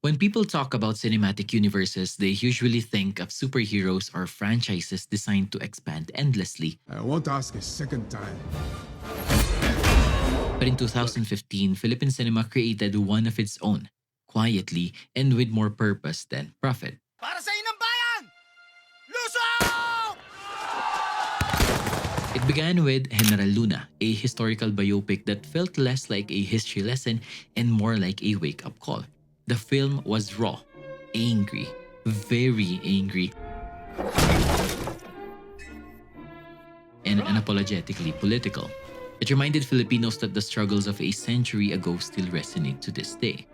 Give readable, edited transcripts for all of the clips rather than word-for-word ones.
When people talk about cinematic universes, they usually think of superheroes or franchises designed to expand endlessly. I won't ask a second time. But in 2015, Philippine cinema created one of its own, quietly and with more purpose than profit. Para sa inang bayan! Lusong! It began with Heneral Luna, a historical biopic that felt less like a history lesson and more like a wake-up call. The film was raw, angry, very angry, and unapologetically political. It reminded Filipinos that the struggles of a century ago still resonate to this day.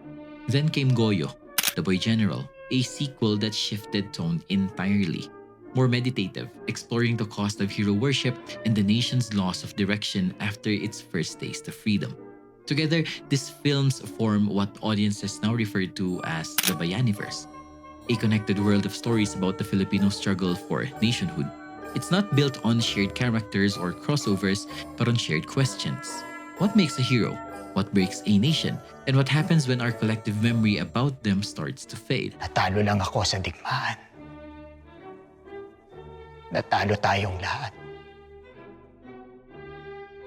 Then came Goyo, The Boy General, a sequel that shifted tone entirely. More meditative, exploring the cost of hero worship and the nation's loss of direction after its first taste of freedom. Together, these films form what audiences now refer to as the Bayaniverse, a connected world of stories about the Filipino struggle for nationhood. It's not built on shared characters or crossovers, but on shared questions. What makes a hero? What breaks a nation? And what happens when our collective memory about them starts to fade? Natalo lang ako sa digmaan. Natalo tayong lahat.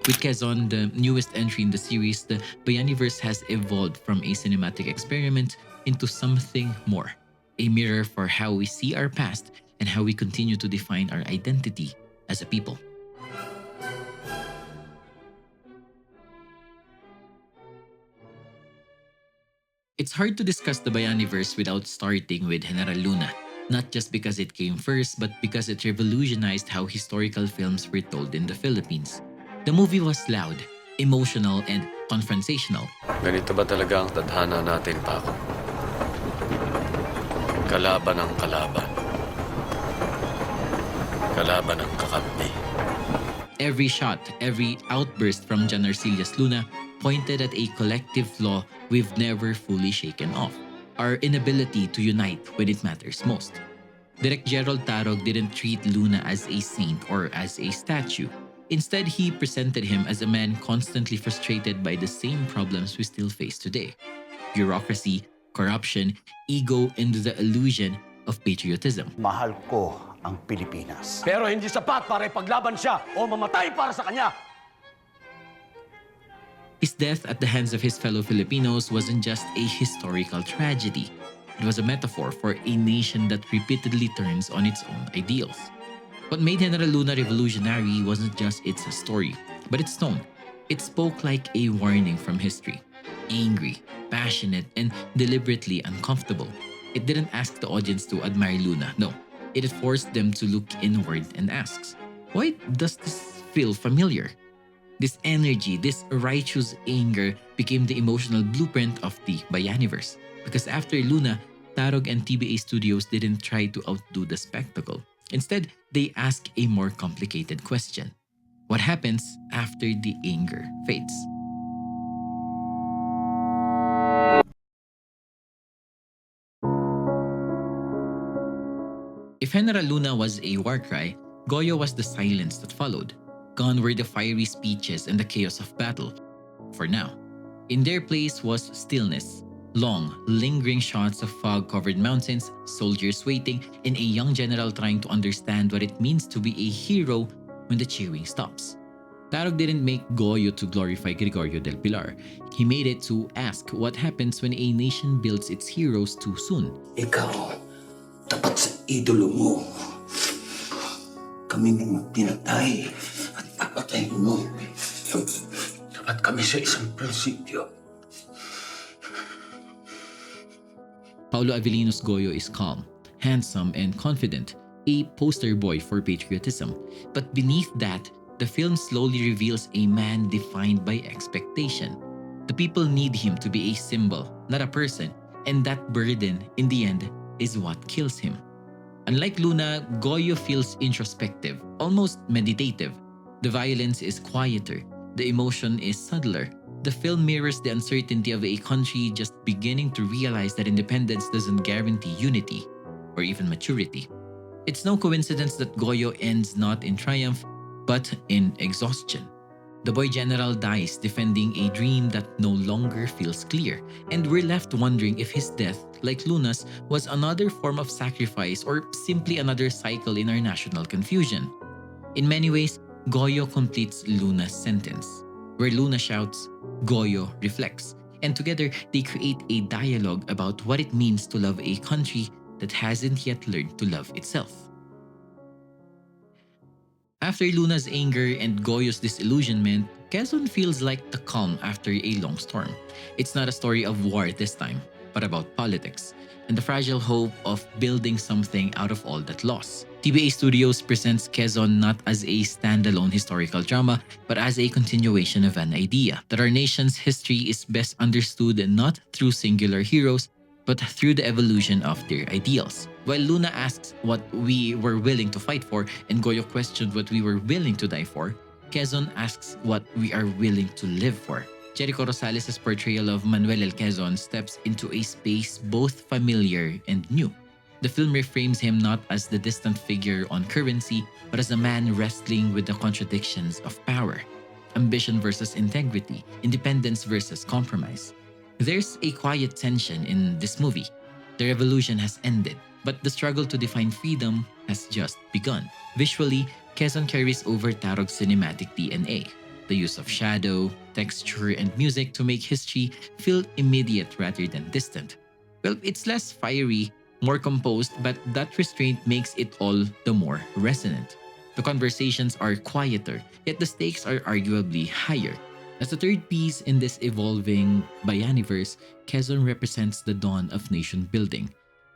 With Quezon, the newest entry in the series, the Bayaniverse has evolved from a cinematic experiment into something more. A mirror for how we see our past and how we continue to define our identity as a people. It's hard to discuss the Bayaniverse without starting with Heneral Luna, not just because it came first, but because it revolutionized how historical films were told in the Philippines. The movie was loud, emotional, and confrontational. Ganito ba talaga ang tadhana natin, Paco? Kalaban ang kalaban. Kalaban ang kakampi. Every shot, every outburst from John Arcelius Luna pointed at a collective flaw we've never fully shaken off: our inability to unite when it matters most. Direk Gerald Tarog didn't treat Luna as a saint or as a statue. Instead, he presented him as a man constantly frustrated by the same problems we still face today: bureaucracy, corruption, ego, and the illusion of patriotism. Mahal ko ang Pilipinas. Pero hindi sapat para ipaglaban siya o mamatay para sa kanya. His death at the hands of his fellow Filipinos wasn't just a historical tragedy. It was a metaphor for a nation that repeatedly turns on its own ideals. What made Heneral Luna revolutionary wasn't just its story, but its tone. It spoke like a warning from history. Angry, passionate, and deliberately uncomfortable. It didn't ask the audience to admire Luna, no. It forced them to look inward and ask, why does this feel familiar? This energy, this righteous anger became the emotional blueprint of the Bayaniverse. Because after Luna, Tarog and TBA Studios didn't try to outdo the spectacle. Instead, they ask a more complicated question. What happens after the anger fades? If Heneral Luna was a war cry, Goyo was the silence that followed. Gone were the fiery speeches and the chaos of battle. For now, in their place was stillness. Long, lingering shots of fog-covered mountains, soldiers waiting, and a young general trying to understand what it means to be a hero when the cheering stops. Tarog didn't make Goyo to glorify Gregorio del Pilar. He made it to ask what happens when a nation builds its heroes too soon. Ikaw, tapat sa idolo mo. Kami mong pinatay at papatay mo. Tapat kami sa isang prinsipyo. Paulo Avellino's Goyo is calm, handsome, and confident, a poster boy for patriotism. But beneath that, the film slowly reveals a man defined by expectation. The people need him to be a symbol, not a person, and that burden, in the end, is what kills him. Unlike Luna, Goyo feels introspective, almost meditative. The violence is quieter, the emotion is subtler. The film mirrors the uncertainty of a country just beginning to realize that independence doesn't guarantee unity or even maturity. It's no coincidence that Goyo ends not in triumph, but in exhaustion. The boy general dies defending a dream that no longer feels clear, and we're left wondering if his death like Luna's, was another form of sacrifice or simply another cycle in our national confusion. In many ways, Goyo completes Luna's sentence. Where Luna shouts, Goyo reflects, and together they create a dialogue about what it means to love a country that hasn't yet learned to love itself. After Luna's anger and Goyo's disillusionment, Quezon feels like the calm after a long storm. It's not a story of war this time, but about politics and the fragile hope of building something out of all that loss. TBA Studios presents Quezon not as a standalone historical drama, but as a continuation of an idea that our nation's history is best understood not through singular heroes, but through the evolution of their ideals. While Luna asks what we were willing to fight for and Goyo questioned what we were willing to die for, Quezon asks what we are willing to live for. Jericho Rosales' portrayal of Manuel El Quezon steps into a space both familiar and new. The film reframes him not as the distant figure on currency, but as a man wrestling with the contradictions of power. Ambition versus integrity, independence versus compromise. There's a quiet tension in this movie. The revolution has ended, but the struggle to define freedom has just begun. Visually, Quezon carries over Tarog's cinematic DNA. The use of shadow, texture, and music to make history feel immediate rather than distant. Well, it's less fiery, more composed, but that restraint makes it all the more resonant. The conversations are quieter, yet the stakes are arguably higher. As the third piece in this evolving Bayaniverse, Quezon represents the dawn of nation building,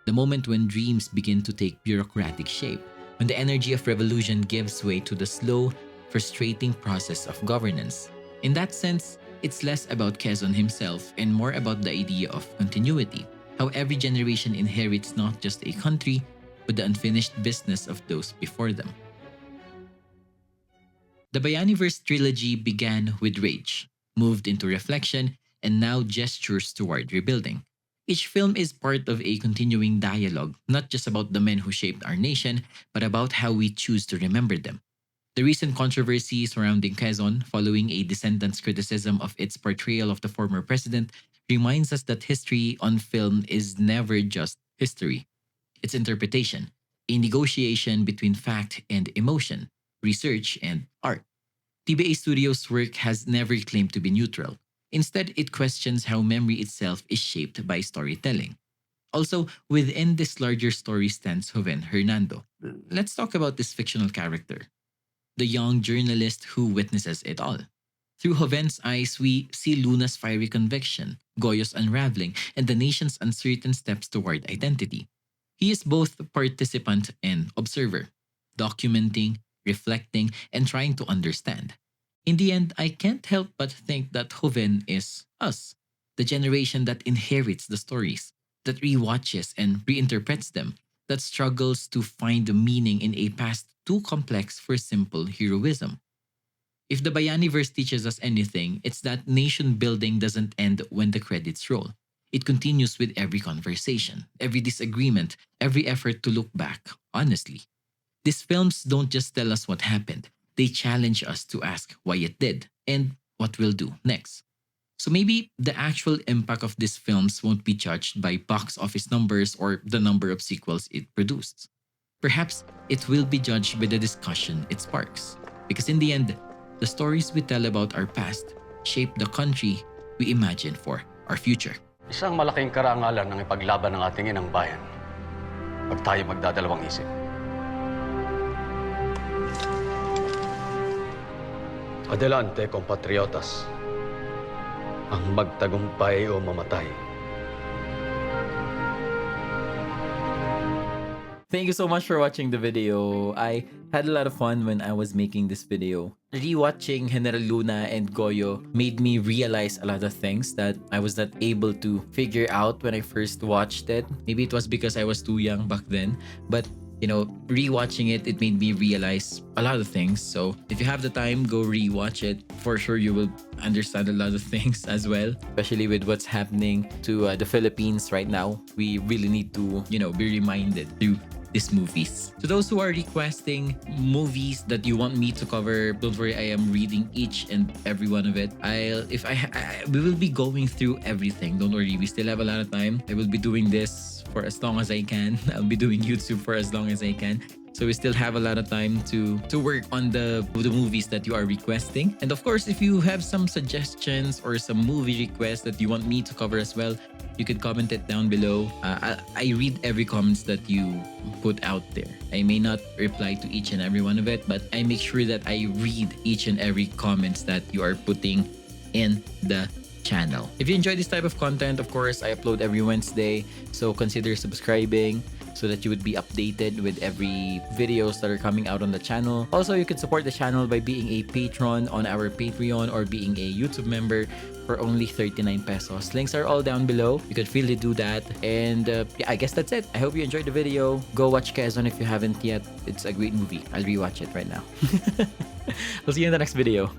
the moment when dreams begin to take bureaucratic shape, when the energy of revolution gives way to the slow, frustrating process of governance. In that sense, it's less about Quezon himself and more about the idea of continuity, how every generation inherits not just a country, but the unfinished business of those before them. The Bayaniverse trilogy began with rage, moved into reflection, and now gestures toward rebuilding. Each film is part of a continuing dialogue, not just about the men who shaped our nation, but about how we choose to remember them. The recent controversy surrounding Quezon, following a descendant's criticism of its portrayal of the former president, reminds us that history on film is never just history. It's interpretation, a negotiation between fact and emotion, research and art. TBA Studios' work has never claimed to be neutral. Instead, it questions how memory itself is shaped by storytelling. Also, within this larger story stands Joven Hernando. Let's talk about this fictional character, the young journalist who witnesses it all. Through Joven's eyes, we see Luna's fiery conviction, Goyo's unraveling, and the nation's uncertain steps toward identity. He is both participant and observer, documenting, reflecting, and trying to understand. In the end, I can't help but think that Joven is us, the generation that inherits the stories, that rewatches and reinterprets them, that struggles to find the meaning in a past too complex for simple heroism. If the Bayaniverse teaches us anything, it's that nation building doesn't end when the credits roll. It continues with every conversation, every disagreement, every effort to look back, honestly. These films don't just tell us what happened, they challenge us to ask why it did and what we'll do next. So maybe the actual impact of these films won't be judged by box office numbers or the number of sequels it produced. Perhaps it will be judged by the discussion it sparks. Because in the end, the stories we tell about our past shape the country we imagine for our future. Isang malaking karangalan ng ipaglaban ng ating inang bayan pag tayo magdadalawang isip. Adelante, compatriotas. Ang magtagumpay o mamatay. Thank you so much for watching the video. I had a lot of fun when I was making this video. Rewatching Heneral Luna and Goyo made me realize a lot of things that I was not able to figure out when I first watched it. Maybe it was because I was too young back then, but rewatching it made me realize a lot of things. So if you have the time, go rewatch it. For sure, you will understand a lot of things as well, especially with what's happening to the Philippines right now. We really need to, be reminded to these movies. To those who are requesting movies that you want me to cover, don't worry, I am reading each and every one of it. We will be going through everything. Don't worry, we still have a lot of time. I will be doing this for as long as I can. I'll be doing YouTube for as long as I can. So we still have a lot of time to work on the movies that you are requesting. And of course, if you have some suggestions or some movie requests that you want me to cover as well, you can comment it down below. I read every comments that you put out there. I may not reply to each and every one of it, but I make sure that I read each and every comments that you are putting in the channel. If you enjoy this type of content, of course, I upload every Wednesday. So consider subscribing so that you would be updated with every videos that are coming out on the channel. Also, you can support the channel by being a patron on our Patreon or being a YouTube member for only 39 pesos. Links are all down below. You could freely do that. And yeah, I guess that's it. I hope you enjoyed the video. Go watch Quezon if you haven't yet. It's a great movie. I'll rewatch it right now. We'll see you in the next video.